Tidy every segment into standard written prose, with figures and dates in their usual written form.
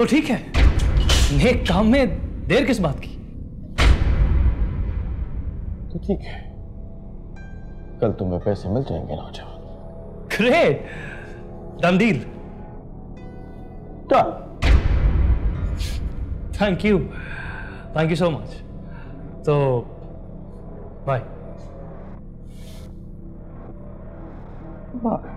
तो ठीक है, नेक काम में देर किस बात की। तो ठीक है, कल तुम्हें पैसे मिल जाएंगे नौजवान। Great, done deal. Done. Thank you so much. तो बाय। बाय।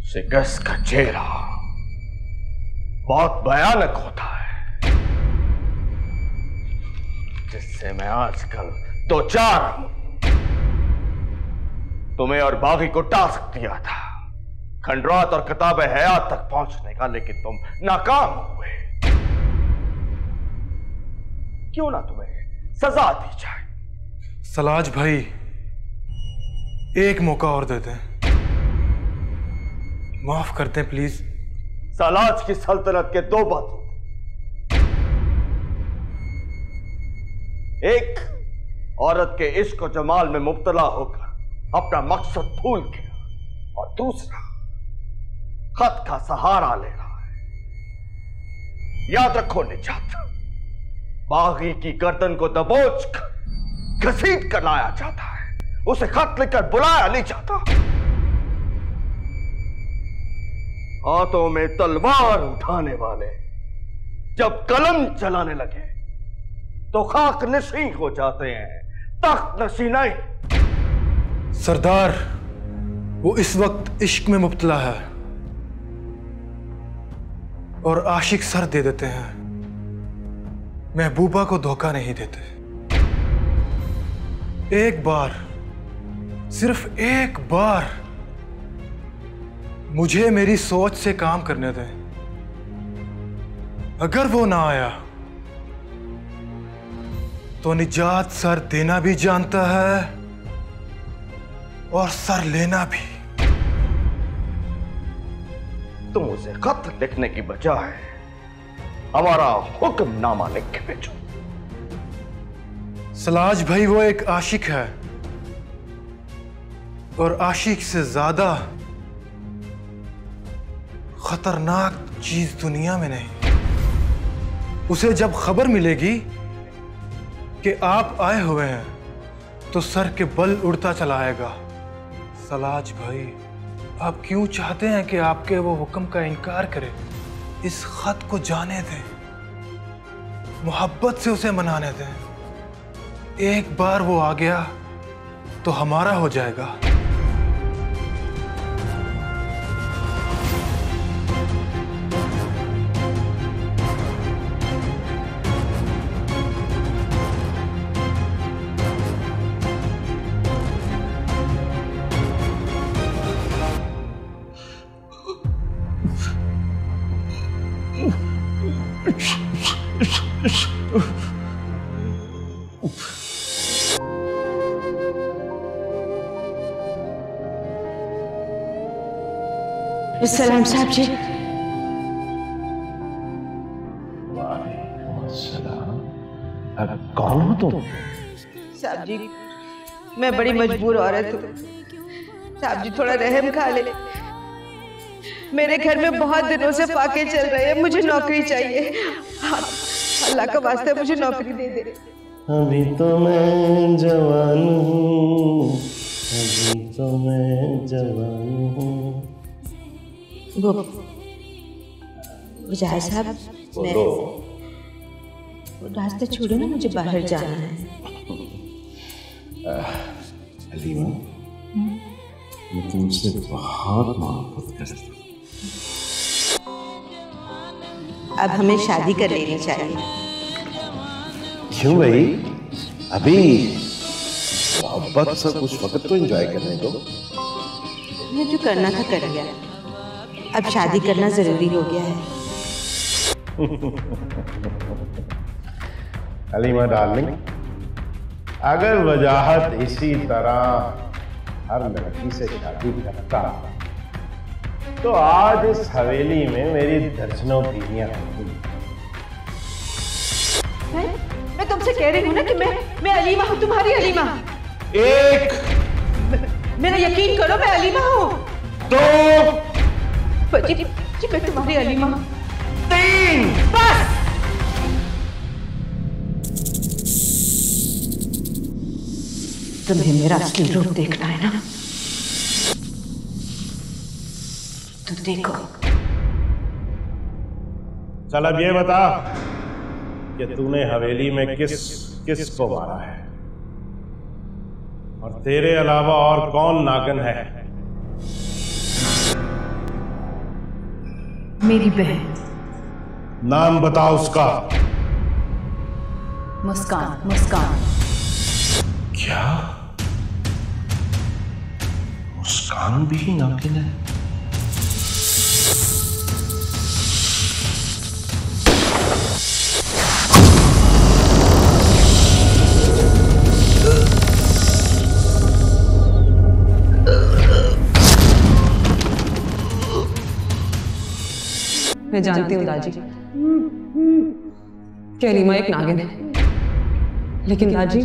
शिकस्त का चेहरा बहुत भयानक होता है, जिससे मैं आजकल दो चार तुम्हें और बागी को टास्क दिया था खंडरात और किताब हयात तक पहुंचने का, लेकिन तुम नाकाम हुए। क्यों ना तुम्हें सजा दी जाए। सलाज भाई, एक मौका और देते हैं, माफ करते हैं प्लीज। सलाज की सल्तनत के दो बातें, एक औरत के इश्क और जमाल में मुब्तला होकर अपना मकसद भूल गया, और दूसरा खत का सहारा ले रहा है। याद रखो निजात, बागी की गर्दन को दबोच कर घसीट कर लाया जाता है, उसे खत लिखकर बुलाया नहीं जाता। हाथों में तलवार उठाने वाले जब कलम चलाने लगे तो खाक नशी हो जाते हैं, तख्त नशी नहीं। सरदार, वो इस वक्त इश्क में मुब्तला है और आशिक सर दे देते हैं, महबूबा को धोखा नहीं देते। एक बार, सिर्फ एक बार मुझे मेरी सोच से काम करने दें। अगर वो ना आया तो निजात सर देना भी जानता है और सर लेना भी। तुम उसे खत लिखने की बजाय हमारा हुक्मनामा लिख के भेजो। सलाज भाई वो एक आशिक है और आशिक से ज्यादा खतरनाक चीज दुनिया में नहीं। उसे जब खबर मिलेगी कि आप आए हुए हैं तो सर के बल उड़ता चला आएगा। सलाज भाई, आप क्यों चाहते हैं कि आपके वो हुक्म का इनकार करे? इस खत को जाने दें, मोहब्बत से उसे मनाने दें। एक बार वो आ गया तो हमारा हो जाएगा। सलाम साहब जी। कौन हो तुम? साहब जी, मैं बड़ी मजबूर औरत हूँ। साहब जी थोड़ा रहम खा ले। मेरे घर में बहुत दिनों से फाके चल रहे हैं, मुझे नौकरी चाहिए। अल्लाह का वास्ते मुझे नौकरी दे दे। अभी तो मैं जवान हूँ, अभी तो मैं जवान हूँ। वो जाहिर साहब, मैं वो रास्ते छोड़े ना, मुझे बाहर जाना है। हलीमा, मैं तुमसे बहुत मोहब्बत करती हूँ। अब हमें शादी कर लेनी चाहिए। क्यों भाई? अभी मोहब्बत से कुछ वक्त तो एंजॉय करने दो। मैं जो करना था कर लिया, अब शादी करना जरूरी हो गया है। हलीमा डार्लिंग, अगर वजाहत इसी तरह हर लड़की से शादी करता तो आज इस हवेली में मेरी दर्जनों बीवियां होंगी। मैं तुमसे कह रही हूँ ना कि मैं अलीमा हूँ, तुम्हारी अलीमा। एक, मेरा यकीन करो, मैं अलीमा हूँ। दो, जी, मैं तुम्हारी अलीमा हूँ। तीन, बस। तुम्हें मेरा असली रूप देखना है ना, तो देखो। चल अब ये बता कि तूने हवेली में किस को मारा है, और तेरे अलावा और कौन नागन है? मेरी बहन। नाम बता उसका। मुस्कान। मुस्कान। क्या मुस्कान भी नागिन है? मैं जानती हूँ दादी कि अलीमा एक नागिन है, लेकिन दादी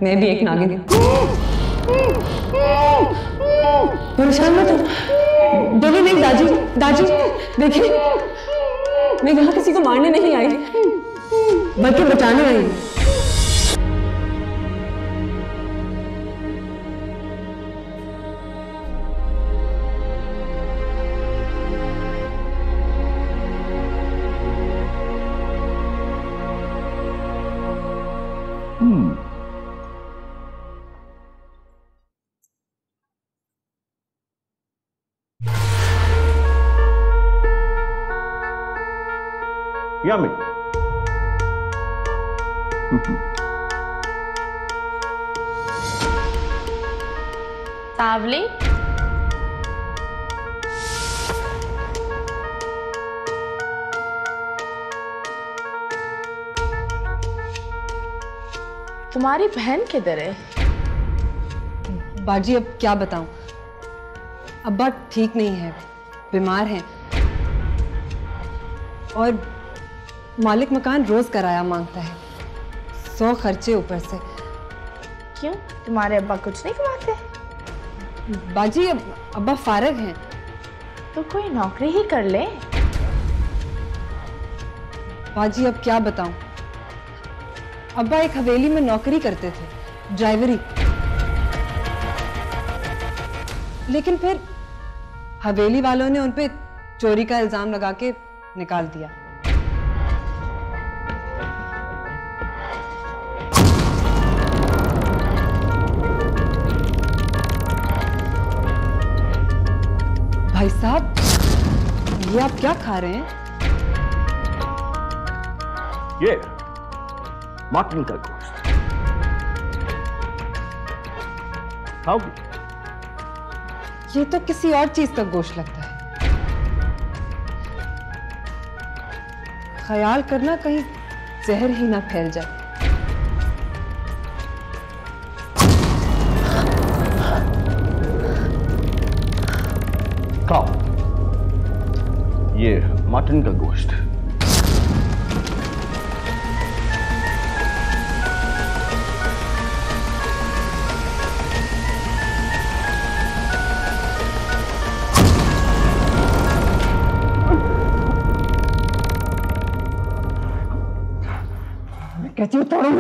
मैं भी एक नागिन हूँ। परेशान मत हो। डरो नहीं दादी, दादी देखिए, मैं यहाँ किसी को मारने नहीं आई, बल्कि बचाने आई हूँ। Yummy. सावली, तुम्हारी बहन किधर है? बाजी अब क्या बताऊं, अब्बा ठीक नहीं है, बीमार हैं और मालिक मकान रोज किराया मांगता है, 100 खर्चे ऊपर से। क्यों, तुम्हारे अब्बा कुछ नहीं कमाते? बाजी अब अब्बा फारग हैं। तो कोई नौकरी ही कर ले। बाजी अब क्या बताऊं, अब्बा एक हवेली में नौकरी करते थे, ड्राइवरी, लेकिन फिर हवेली वालों ने उन पे चोरी का इल्जाम लगा के निकाल दिया। भाई साहब, ये आप क्या खा रहे हैं? ये मटन का गोश्त खाओगी? ये तो किसी और चीज का गोश्त लगता है। ख्याल करना कहीं जहर ही ना फैल जाए। खाओ, ये मटन का गोश्त। कहती हूँ तोड़ो।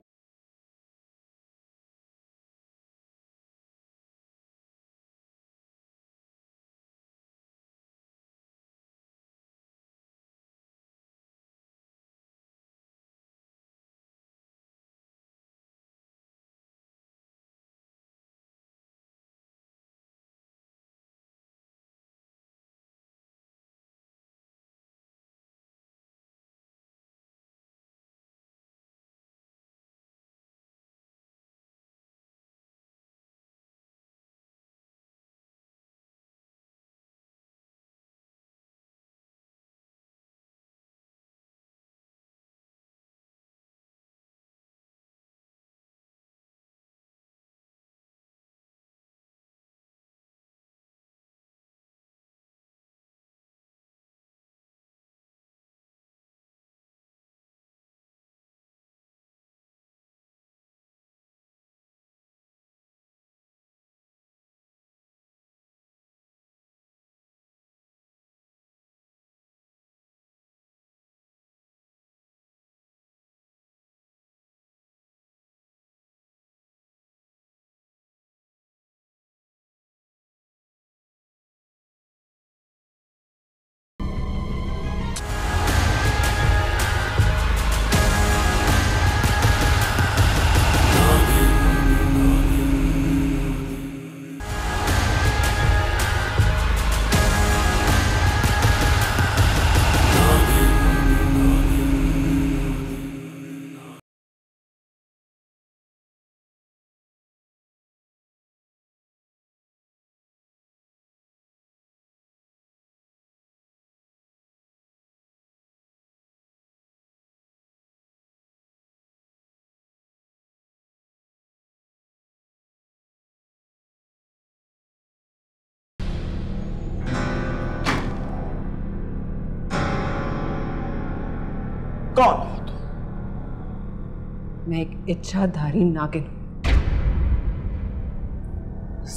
कौन हो तुम? मैं एक इच्छाधारी नागिन हूं।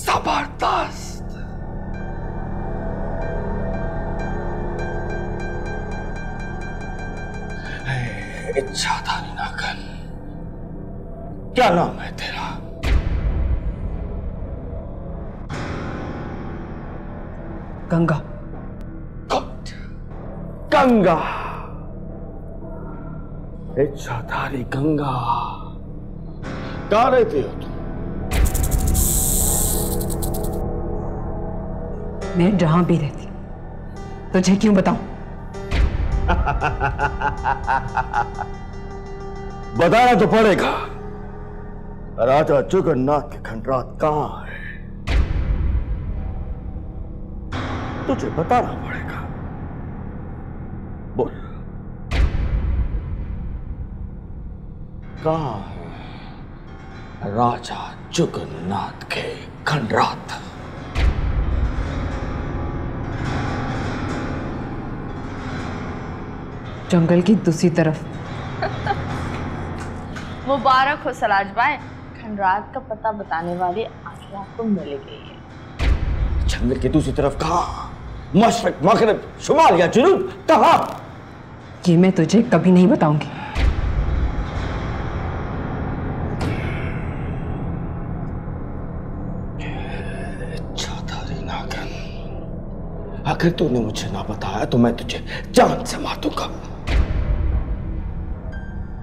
जबरदस्त। इच्छाधारी नागन, क्या नाम है तेरा? गंगा। गुड, गंगा। इच्छाधारी गंगा, कहाँ रहती हो तुम? मैं जहां भी रहती तुझे क्यों बताऊं? बताना तो पड़ेगा। राजा जगन्नाथ के खंडरात कहां है? तुझे बताना पड़ेगा। बोल, कहां है राजा जगन्नाथ के खंडरात? जंगल की दूसरी तरफ। मुबारक हो सलाज भाई, खंडरात का पता बताने वाली आखिर आपको मिल गई है। जंगल की दूसरी तरफ कहां? मशरिक, मगरिब, शुमाल या जुनूब, कहां? ये मैं तुझे कभी नहीं बताऊंगी। इच्छाधारी नागन, अगर तूने मुझे ना बताया तो मैं तुझे जान से मार दूंगा।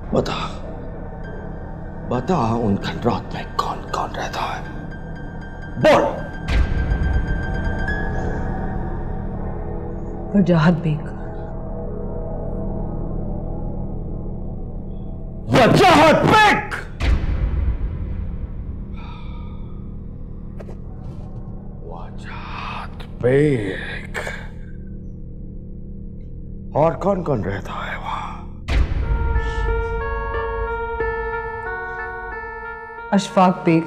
बता, बता उन खंडरात में कौन कौन रहता है? बोल। वजाहत बेग। वजाहत बेग? वजाहत बेग। और कौन कौन रहता है वहां? अशफाक बेग,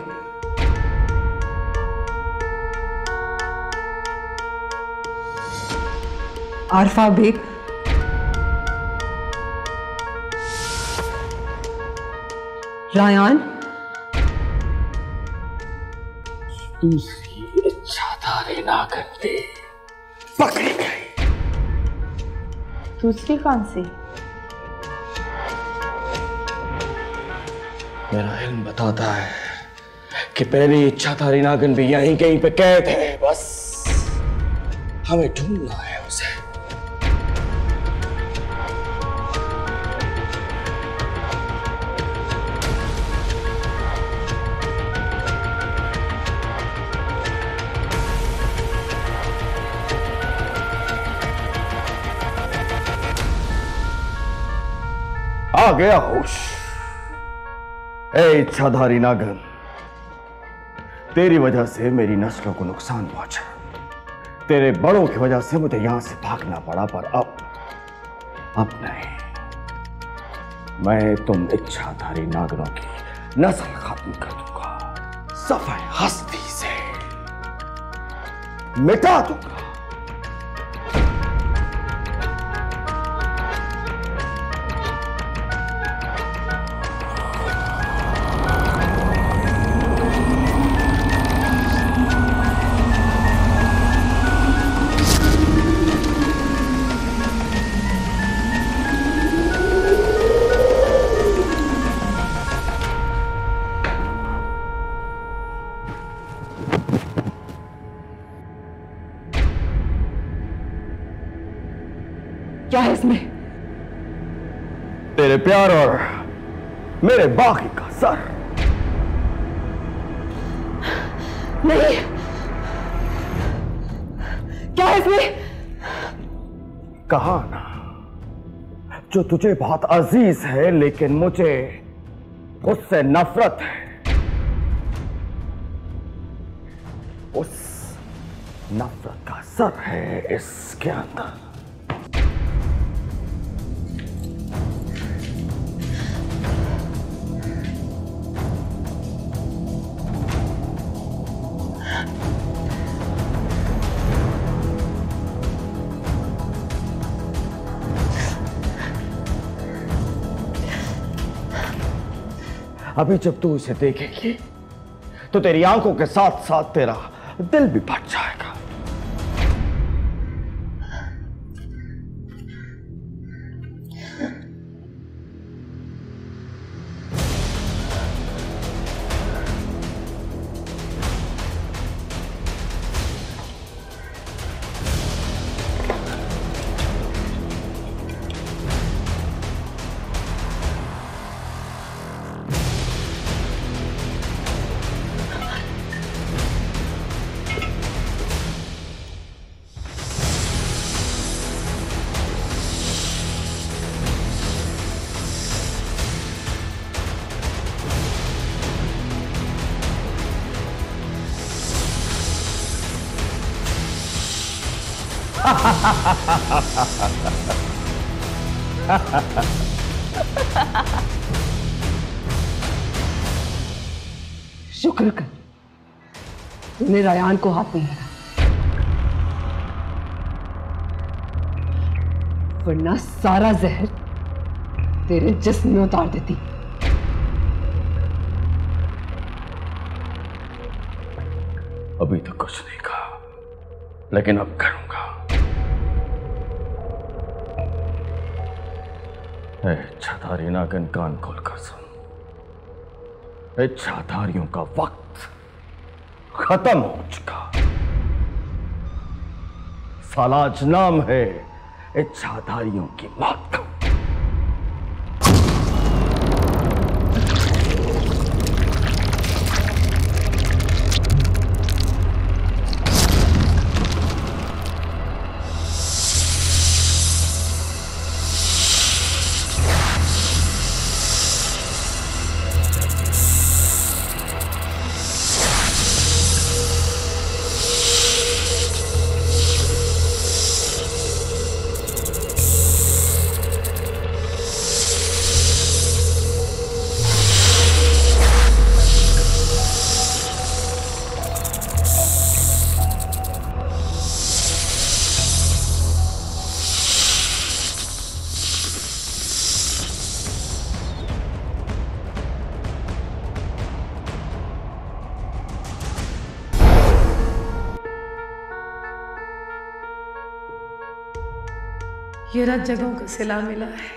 आरफा बेग, रायान, दूसरी इच्छाधारी नागन पे पकड़ी गई। दूसरी कौन सी? मेरा इल्म बताता है कि पहली इच्छाधारी नागन भी यहीं कहीं पे कैद है। बस हमें ढूंढना है उसे। आ गया होश। ए इच्छाधारी नागन, तेरी वजह से मेरी नस्लों को नुकसान पहुंचा। तेरे बड़ों की वजह से मुझे यहां से भागना पड़ा, पर अब नहीं। मैं तुम इच्छाधारी नागनों की नस्ल खत्म कर दूंगा, सफाई हस्ती से मिटा दूंगा। क्या है इसमें? तेरे प्यार और मेरे बाकी का सर। नहीं, क्या है इसमें? कहा ना, जो तुझे बहुत अजीज है लेकिन मुझे उससे नफरत है। उस नफरत का सर है इसके अंदर। अभी जब तू इसे देखेगी तो तेरी आंखों के साथ साथ तेरा दिल भी फट जाएगा। शुक्र कर तूने रायान को हाथ नहीं लगाया, वरना सारा जहर तेरे जिस्म में उतार देती। अभी तो कुछ नहीं कहा, लेकिन अब करूंगा। इच्छाधारी नागिन, कान खोलकर सुन। इच्छाधारियों का वक्त खत्म हो चुका। सालाज नाम है इच्छाधारियों की मौत का। ये रात जगहों का सिला मिला है,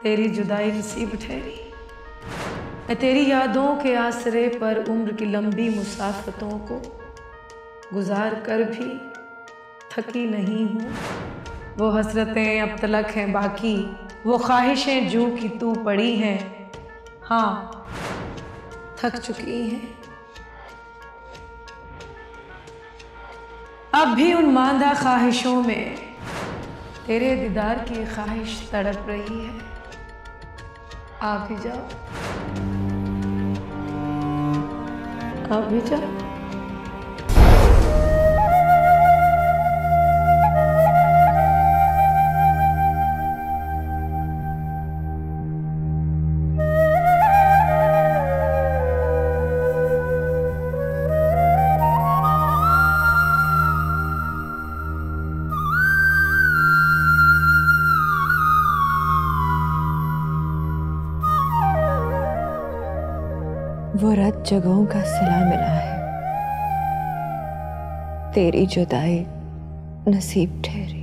तेरी जुदाई नसीब ठहरी। मैं तेरी यादों के आसरे पर उम्र की लंबी मुसाफतों को गुजार कर भी थकी नहीं हूँ। वो हसरतें अब तलक हैं बाकी, वो ख्वाहिशें जू की तू पड़ी हैं, हाँ थक चुकी हैं। अब भी उन मांदा ख्वाहिशों में तेरे दीदार की ख्वाहिश तड़प रही है। आ भी जाओ, आ भी जाओ। वो रात जगहों का सिला मिला है, तेरी जुदाई नसीब ठहरी।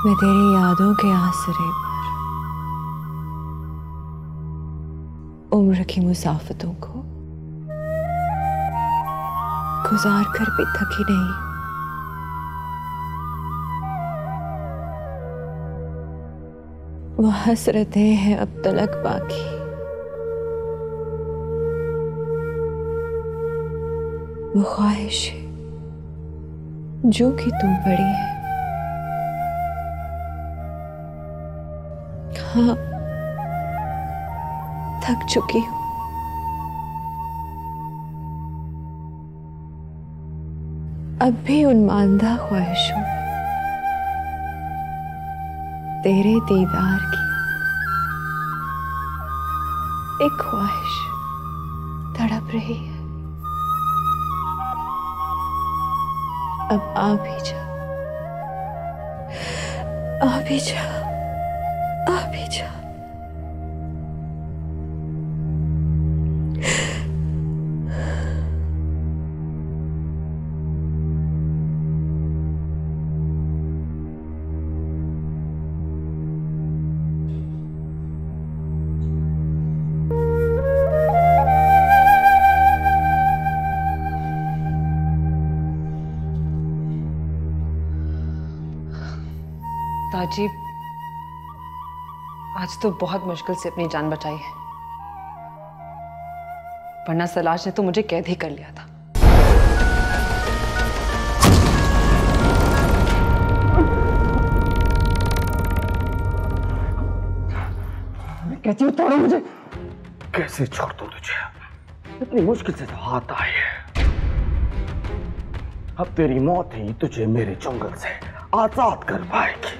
मैं तेरी यादों के आसरे पर उम्र की मुसाफतों को गुजार कर भी थकी नहीं। वो हसरतें हैं अब तलक बाकी, वो ख्वाहिश जो कि तू बड़ी है, हाँ थक चुकी हूं। अब भी उन मांदा ख्वाहिशों में तेरे दीदार की एक ख्वाहिश तड़प रही है। अब आ भी जा, आ भी जा, आ भी जा। ताजी, आज तो बहुत मुश्किल से अपनी जान बचाई है, वरना सलाज ने तो मुझे कैद ही कर लिया था। मैं कहती हूँ तोड़ो मुझे। कैसे छोड़ दूं तुझे? इतनी मुश्किल से तो हाथ आई है। अब तेरी मौत ही तुझे मेरे जंगल से आजाद कर पाएगी।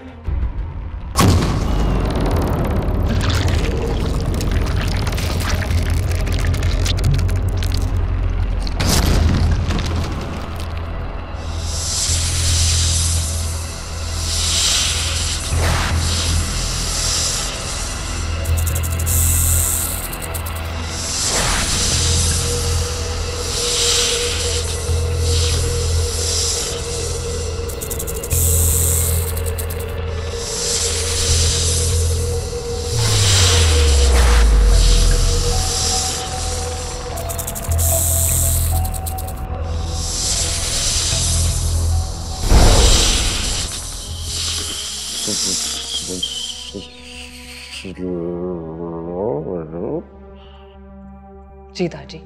जी दादी,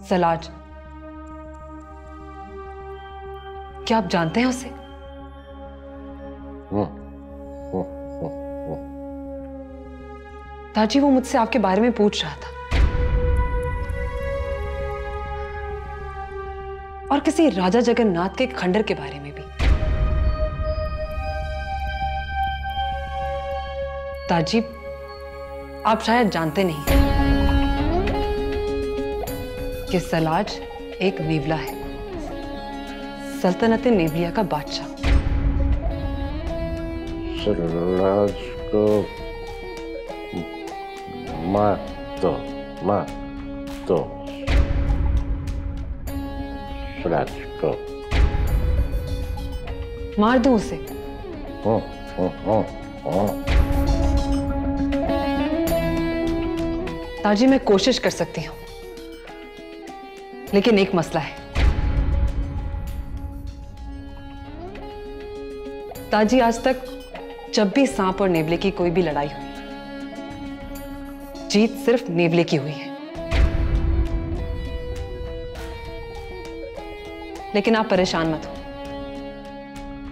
सलाज, क्या आप जानते हैं उसे? दादी, वो मुझसे आपके बारे में पूछ रहा था और किसी राजा जगन्नाथ के खंडर के बारे में भी। दादी, आप शायद जानते नहीं कि सलाज एक नेवला है, सल्तनत नेवलिया का बादशाह। सलाज को मार दो, सलाज को मार दूं उसे? ताजी, मैं कोशिश कर सकती हूँ, लेकिन एक मसला है। ताजी, आज तक जब भी सांप और नेवले की कोई भी लड़ाई हुई, जीत सिर्फ नेवले की हुई है। लेकिन आप परेशान मत हो,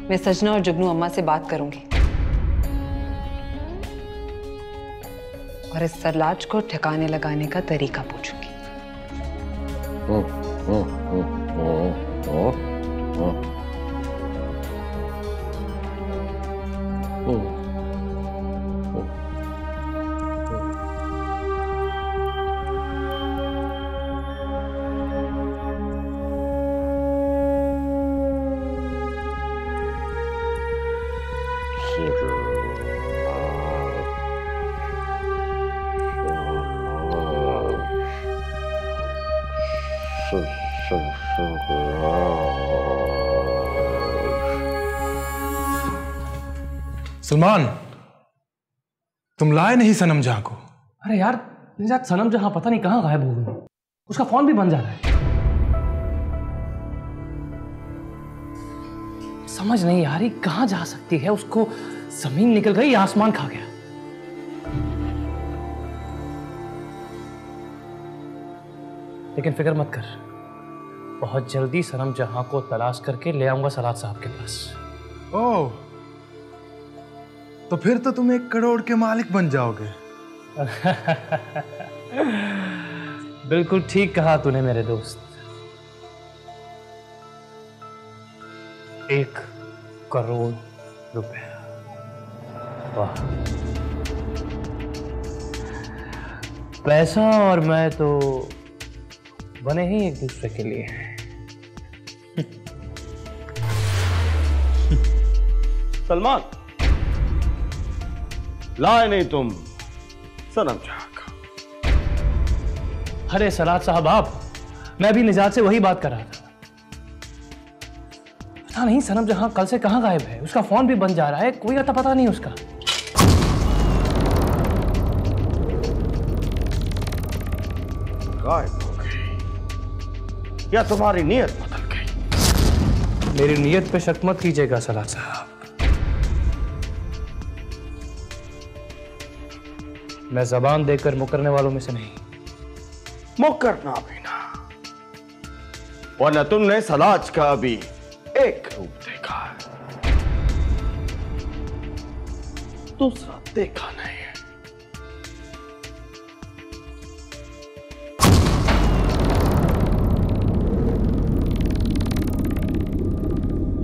मैं सजना और जुगनू अम्मा से बात करूंगी और इस सलाज को ठिकाने लगाने का तरीका पूछूंगी। सलमान, तुम लाए नहीं सनम जहां को? अरे यार, सनम जहां पता नहीं कहां गायब हो गई, उसका फोन भी बंद जा रहा है। समझ नहीं आ रही कहां जा सकती है। उसको जमीन निकल गई या आसमान खा गया। लेकिन फिक्र मत कर, बहुत जल्दी सनम जहां को तलाश करके ले आऊंगा सलाद साहब के पास। ओह, तो फिर तो तुम 1 करोड़ के मालिक बन जाओगे। बिल्कुल ठीक कहा तूने मेरे दोस्त। 1 करोड़ रुपए, वाह। पैसा और मैं तो बने ही एक दूसरे के लिए। सलमान, लाए नहीं तुम सनम जहां का? अरे सलाद साहब, आप, मैं भी निजात से वही बात कर रहा था। पता नहीं सनम जहां कल से कहां गायब है। उसका फोन भी बंद जा रहा है, कोई अता पता नहीं उसका। गायब हो गई या तुम्हारी नीयत बदल गई? मेरी नीयत पे शक मत कीजिएगा सलाद साहब। मैं जबान देकर मुकरने वालों में से नहीं। मुकरना भी ना, वरना तुमने सलाज का भी एक रूप देखा है, दूसरा देखा नहीं है।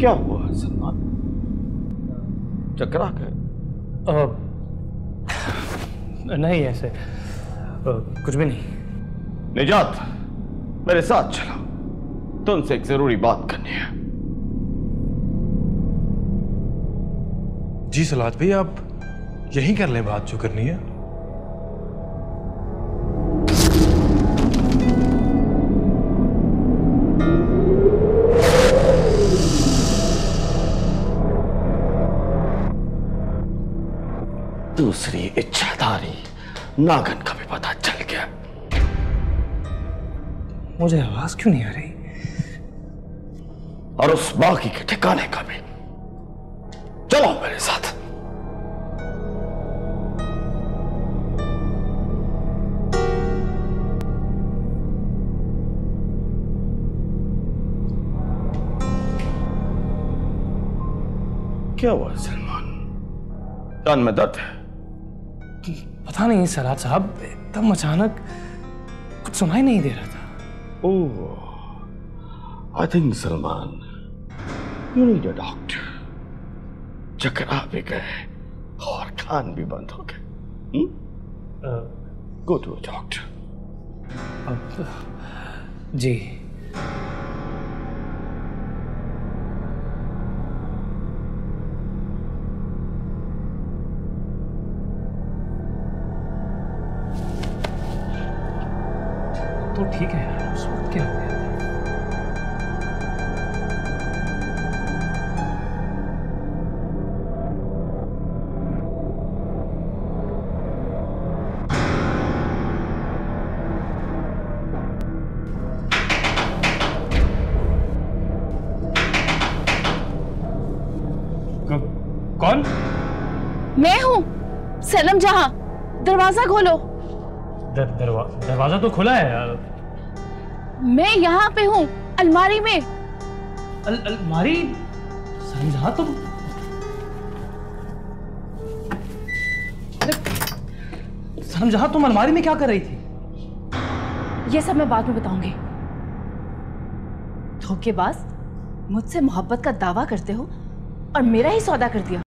क्या हुआ सलमान? चकरा गए? नहीं ऐसे कुछ भी नहीं। निजात, मेरे साथ चलो, तुमसे एक जरूरी बात करनी है। जी सलाद भाई, आप यही कर लें बात जो करनी है। दूसरी इच्छाधारी नागन का भी पता चल गया। मुझे आवाज क्यों नहीं आ रही? और उस बाकी के ठिकाने का भी। चलो मेरे साथ। क्या हुआ सलमान? कान में दर्द है? पता नहीं सलाद साहब, एकदम अचानक कुछ सुनाई नहीं दे रहा था। Oh, I think Salman, you need a doctor. चकरा भी गए और कान भी बंद हो गए। Go to a doctor. जी। तो ठीक है यार, उस वक्त क्या हो गया? कौन? मैं हूँ सनम जहां। दरवाजा खोलो। दरवाजा तो खुला है यार। मैं यहाँ पे हूँ, अलमारी में। अलमारी? सनम जहां तुम? सनम जहां तुम अलमारी में क्या कर रही थी? ये सब मैं बाद में बताऊंगी। धोखेबाज, मुझसे मोहब्बत का दावा करते हो और मेरा ही सौदा कर दिया।